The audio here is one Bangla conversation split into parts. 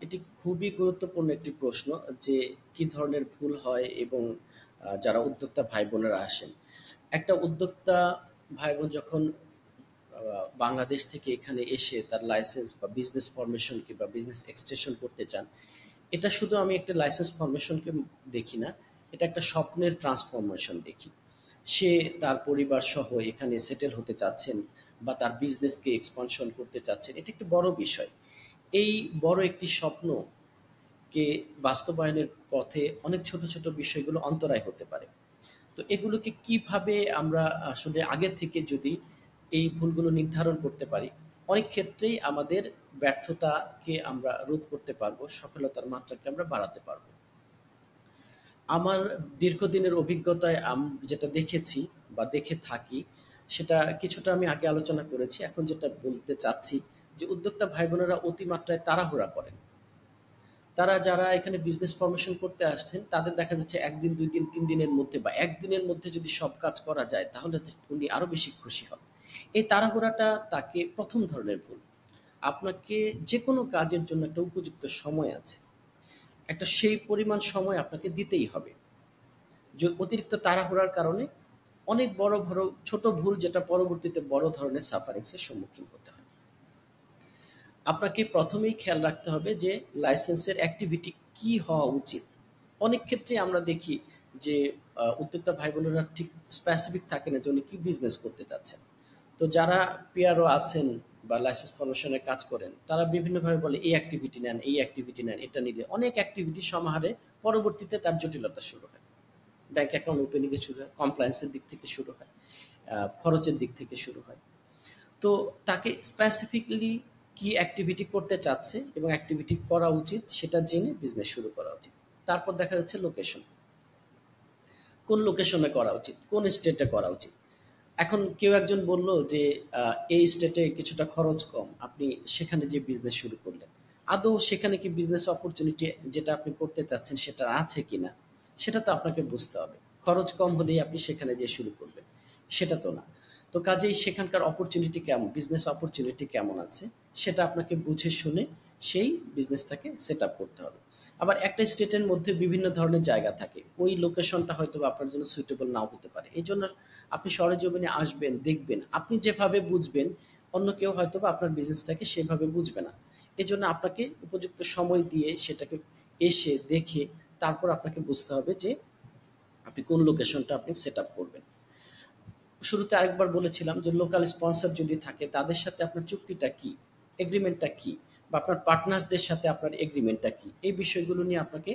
এটি খুবই গুরুত্বপূর্ণ একটি প্রশ্ন যে কি ধরনের ভুল হয় এবং যারা উদ্যোক্তা ভাই বোনেরা আসেন। একটা উদ্যোক্তা ভাই বোন যখন বাংলাদেশ থেকে এখানে এসে তার লাইসেন্স বা বিজনেস ফরমেশন কিংবা বিজনেস এক্সটেনশন করতে চান, এটা শুধু আমি একটা লাইসেন্স ফরমেশনকে দেখি না, এটা একটা স্বপ্নের ট্রান্সফরমেশন দেখি। সে তার পরিবার সহ এখানে সেটেল হতে চাচ্ছেন বা তার বিজনেসকে এক্সপানশন করতে চাচ্ছেন, এটা একটি বড় বিষয়। এই বড় একটি স্বপ্নকে বাস্তবায়নের পথে অনেক ছোট ছোট বিষয়গুলো অন্তরায় হতে পারে। তো এগুলোকে কিভাবে আমরা আসলে আগে থেকে যদি এই ভুলগুলো নির্ধারণ করতে পারি, অনেক ক্ষেত্রেই আমাদের ব্যর্থতাকে আমরা রোধ করতে পারবো, সফলতার মাত্রাকে আমরা বাড়াতে পারবো। আমার দীর্ঘদিনের অভিজ্ঞতায় যেটা দেখেছি বা দেখে থাকি, সেটা কিছুটা আমি আগে আলোচনা করেছি। এখন যেটা বলতে চাচ্ছি যে উদ্যোক্তা ভাই বোনেরা অতিমাত্রায় তাড়াহুড়া করেন। তারা যারা এখানে বিজনেস ফরমেশন করতে আসছেন, তাদের দেখা যাচ্ছে ১ দিন, ২ দিন, ৩ দিনের মধ্যে বা ১ দিনের মধ্যে যদি সব কাজ করা যায়, তাহলে তো উনি আরো বেশি খুশি হন। এই তাড়াহুড়াটা তাকে ১ম ধরনের ভুল। আপনাকে যেকোনো কাজের জন্য একটা উপযুক্ত সময় আছে। একটা সেই পরিমাণ সময় আপনাকে দিতেই হবে। যে অতিরিক্ত তাড়াহুড়ার কারণে অনেক বড় ছোট ভুল যেটা পরবর্তীতে বড় ধরনের সাফারিংস এর সম্মুখীন হতে হয়। আপনাকে ১ম এই খেয়াল রাখতে হবে যে লাইসেন্সের অ্যাক্টিভিটি কি হওয়া উচিত। অনেক ক্ষেত্রে আমরা দেখি যে উদ্যোক্তা ভাই-বোনেরা ঠিক স্পেসিফিক থাকে না যে উনি কি বিজনেস করতে চাচ্ছেন। তো যারা পিআরও আছেন বা লাইসেন্স ফরমেশনের কাজ করেন, তারা বিভিন্নভাবে বলে এই অ্যাক্টিভিটি নেন, এই অ্যাক্টিভিটি নেন, এটা নিলে অনেক অ্যাক্টিভিটি সমাহারে পরবর্তীতে তার জটিলতা শুরু হয়। ব্যাংক অ্যাকাউন্ট ওপেনিং এ শুরু হয়, কমপ্লায়েন্স এর দিক থেকে শুরু হয়, খরচের দিক থেকে শুরু হয়। তো তাকে স্পেসিফিকলি কি অ্যাক্টিভিটি করতে চাচ্ছে এবং অ্যাক্টিভিটি করা উচিত সেটা জেনে বিজনেস শুরু করা উচিত। তারপর দেখা যাচ্ছে লোকেশন। কোন লোকেশনে করা উচিত, কোন স্টেটে করা উচিত। এখন কেউ একজন বলল যে এই স্টেটে কিছুটা খরচ কম, আপনি সেখানে যে বিজনেস শুরু করলেন। আদৌ সেখানে কি বিজনেস অপরচুনিটি যেটা আপনি করতে চাচ্ছেন সেটা আছে কিনা, সেটা তো আপনাকে বুঝতে হবে। খরচ কম হলেই আপনি সেখানে যেয়ে শুরু করবেন, সেটা তো না। তো কাজেই সেখানকার অপরচুনিটি কেমন, বিজনেস অপরচুনিটি কেমন আছে, সেটা আপনাকে বুঝে শুনে সেই বিজনেসটাকে সেট আপ করতে হবে। আবার একটা স্টেটের মধ্যে বিভিন্ন ধরনের জায়গা থাকে, ওই লোকেশনটা হয়তো বা আপনার জন্য সুইটেবল নাও হতে পারে। এই জন্য আপনি সরেজমিনে আসবেন, দেখবেন। আপনি যেভাবে বুঝবেন, অন্য কেউ হয়তোবা আপনার বিজনেসটাকে সেভাবে বুঝবে না। এজন্য আপনাকে উপযুক্ত সময় দিয়ে সেটাকে এসে দেখে তারপর আপনাকে বুঝতে হবে যে আপনি কোন লোকেশনটা আপনি সেট আপ করবেন। শুরুতে আরেকবার বলেছিলাম যে লোকাল স্পন্সর যদি থাকে তাদের সাথে আপনার চুক্তিটা কি, এগ্রিমেন্টটা কি, বা আপনার পার্টনার্সদের সাথে আপনার এগ্রিমেন্টটা কি, এই বিষয়গুলো নিয়ে আপনাকে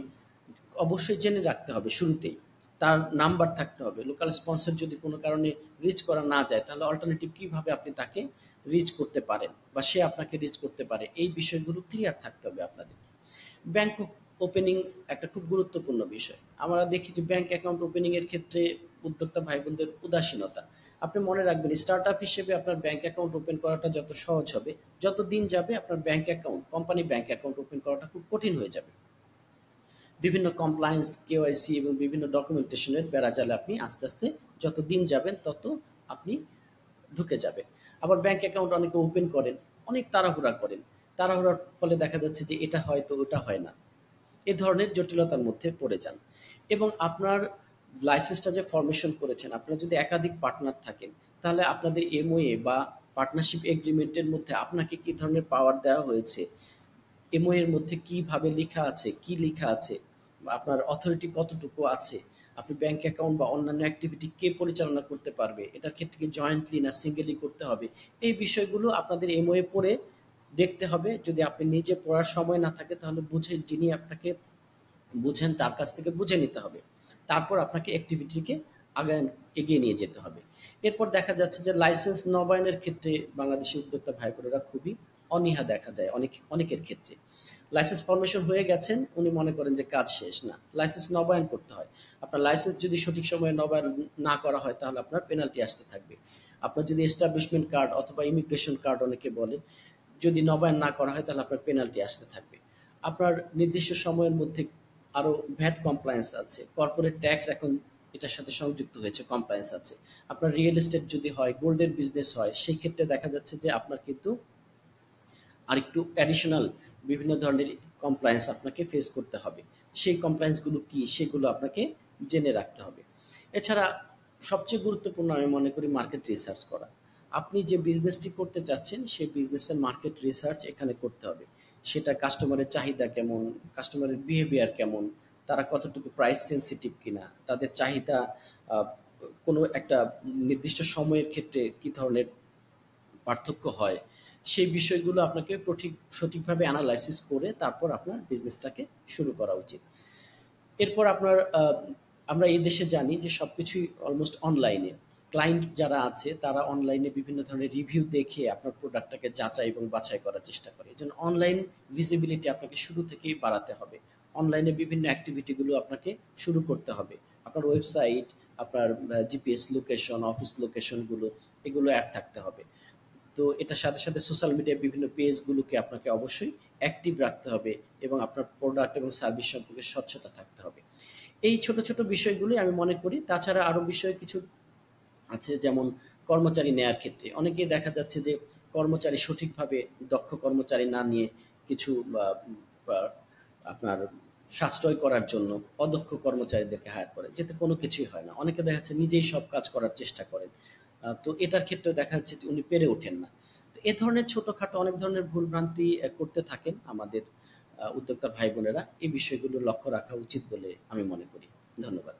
অবশ্যই জেনে রাখতে হবে শুরুতেই। তার নাম্বার থাকতে হবে। লোকাল স্পন্সর যদি কোনো কারণে রিচ করা না যায়, তাহলে অল্টারনেটিভ কিভাবে আপনি তাকে রিচ করতে পারেন বা সে আপনাকে রিচ করতে পারে, এই বিষয়গুলো ক্লিয়ার থাকতে হবে আপনাদের। ব্যাংক ওপেনিং একটা খুব গুরুত্বপূর্ণ বিষয়। আমরা দেখি যে ব্যাংক অ্যাকাউন্ট ওপেনিং এর ক্ষেত্রে উদ্যোক্তা ভাই বোনদের উদাসীনতা। আপনি মনে রাখবেন স্টার্টআপ হিসেবে আপনার ব্যাংক অ্যাকাউন্ট ওপেন করাটা যত সহজ হবে, যত দিন যাবে আপনার bank account, company bank account open করাটা খুব কঠিন হয়ে যাবে। বিভিন্ন কমপ্লায়েন্স, কেওয়াইসি এবং বিভিন্ন ডকুমেন্টেশনের বেড়াজালে আপনি আস্তে আস্তে যত দিন যাবেন তত আপনি ঢুকে যাবেন। আবার ব্যাংক অ্যাকাউন্ট অনেকে ওপেন করেন, অনেক তাড়াহুড়া করেন। তাড়াহুড়ার ফলে দেখা যাচ্ছে যে এটা হয় তো ওটা হয় না। এ ধরনের জটিলতার মধ্যে পড়ে যান। এবং আপনার লাইসেন্সটা যে ফরমেশন করেছেন, আপনারা যদি একাধিক পার্টনার থাকেন, তাহলে আপনাদের এমওএ বা পার্টনারশিপ এগ্রিমেন্টের মধ্যে আপনাকে কি ধরনের পাওয়ার দেওয়া হয়েছে, এমও এর মধ্যে কিভাবে লেখা আছে, কি লেখা আছে, বা আপনার অথরিটি কতটুকু আছে, আপনি ব্যাংক অ্যাকাউন্ট বা অন্যান্য অ্যাক্টিভিটি কে পরিচালনা করতে পারবে, এটার ক্ষেত্রে কি জয়েন্টলি না সিঙ্গেলি করতে হবে, এই বিষয়গুলো আপনাদের এমওএ পড়ে দেখতে হবে। যদি আপনি নিজে পড়ার সময় না থাকে, তাহলে বুঝে যিনি আপনাকে বুঝেন তার কাছ থেকে বুঝে নিতে হবে। তারপর আপনাকে অ্যাক্টিভিটিকে আগায় এগিয়ে নিয়ে যেতে হবে। এরপর দেখা যাচ্ছে যে লাইসেন্স নবায়নের ক্ষেত্রে বাংলাদেশি উদ্যোক্তা ভাই বোনেরা খুবই অনীহা দেখা যায় অনেকের ক্ষেত্রে। লাইসেন্স ফরমেশন হয়ে গেছেন, উনি মনে করেন যে কাজ শেষ না। লাইসেন্স নবায়ন করতে হয়। আপনার লাইসেন্স যদি সঠিক সময়ে নবায়ন না করা হয়, তাহলে আপনার পেনাল্টি আসতে থাকবে। আপনার যদি এস্টাবলিশমেন্ট কার্ড অথবা ইমিগ্রেশন কার্ড অনেকে বলে, যদি নবায়ন না করা হয় তাহলে আপনার পেনাল্টি আসতে থাকবে। আপনার নির্দিষ্ট সময়ের মধ্যে আরো ভ্যাট কমপ্লায়েন্স আছে। কর্পোরেট ট্যাক্স এখন এটার সাথে সংযুক্ত হয়েছে, কমপ্লায়েন্স আছে। আপনার রিয়েল এস্টেট যদি হয়, গোল্ডের বিজনেস হয়, সেই ক্ষেত্রে দেখা যাচ্ছে যে আপনার কিন্তু আরেকটু অ্যাডিশনাল বিভিন্ন ধরনের কমপ্লায়েন্স আপনাকে ফেস করতে হবে। সেই কমপ্লায়েন্সগুলো কি সেগুলো আপনাকে জেনে রাখতে হবে। এছাড়া সবচেয়ে গুরুত্বপূর্ণ আমি মনে করি মার্কেট রিসার্চ করা। আপনি যে বিজনেসটি করতে চাচ্ছেন সেই বিজনেসের মার্কেট রিসার্চ এখানে করতে হবে। সেটা কাস্টমারের চাহিদা কেমন, কাস্টমারের বিহেভিয়ার কেমন, তারা কতটুকু প্রাইস সেনসিটিভ কিনা, তাদের চাহিদা আহ, কোনো একটা নির্দিষ্ট সময়ের ক্ষেত্রে কি ধরনের পার্থক্য হয়, সেই বিষয়গুলো আপনাকে সঠিকভাবে অ্যানালাইসিস করে তারপর আপনার বিজনেসটাকে শুরু করা উচিত। এরপর আপনার আমরা এই দেশে জানি যে সবকিছুই অলমোস্ট অনলাইনে। ক্লায়েন্ট যারা আছে তারা অনলাইনে বিভিন্ন ধরনের রিভিউ দেখে আপনার প্রোডাক্টটাকে যাচাই এবং বাছাই করার চেষ্টা করে। এজন্য অনলাইন ভিজিবিলিটি আপনাকে শুরু থেকেই বাড়াতে হবে। অনলাইনে বিভিন্ন অ্যাক্টিভিটিগুলো আপনাকে শুরু করতে হবে। আপনার ওয়েবসাইট, আপনার জিপিএস লোকেশন, অফিস লোকেশনগুলো, এগুলো অ্যাড থাকতে হবে। তো এটার সাথে, সাথে সোশ্যাল মিডিয়ায় বিভিন্ন পেজগুলোকে আপনাকে অবশ্যই অ্যাক্টিভ রাখতে হবে এবং আপনার প্রোডাক্ট এবং সার্ভিস সম্পর্কে স্বচ্ছতা থাকতে হবে। এই ছোট, ছোট বিষয়গুলোই আমি মনে করি। তাছাড়া আরো বিষয় কিছু আছে, যেমন কর্মচারী নেয়ার ক্ষেত্রে অনেকেই দেখা যাচ্ছে যে কর্মচারী সঠিকভাবে দক্ষ কর্মচারী না নিয়ে কিছু বা আপনার সাশ্রয় করার জন্য অদক্ষ কর্মচারীদেরকে হায়ার করে, যেতে কোনো কিছুই হয় না। অনেকে দেখা যাচ্ছে নিজেই সব কাজ করার চেষ্টা করেন। তো এটার ক্ষেত্রেও দেখা যাচ্ছে যে উনি পেরে ওঠেন না। তো এ ধরনের ছোটখাটো অনেক ধরনের ভুলভ্রান্তি করতে থাকেন আমাদের উদ্যোক্তা ভাই বোনেরা। এই বিষয়গুলো লক্ষ্য রাখা উচিত বলে আমি মনে করি। ধন্যবাদ।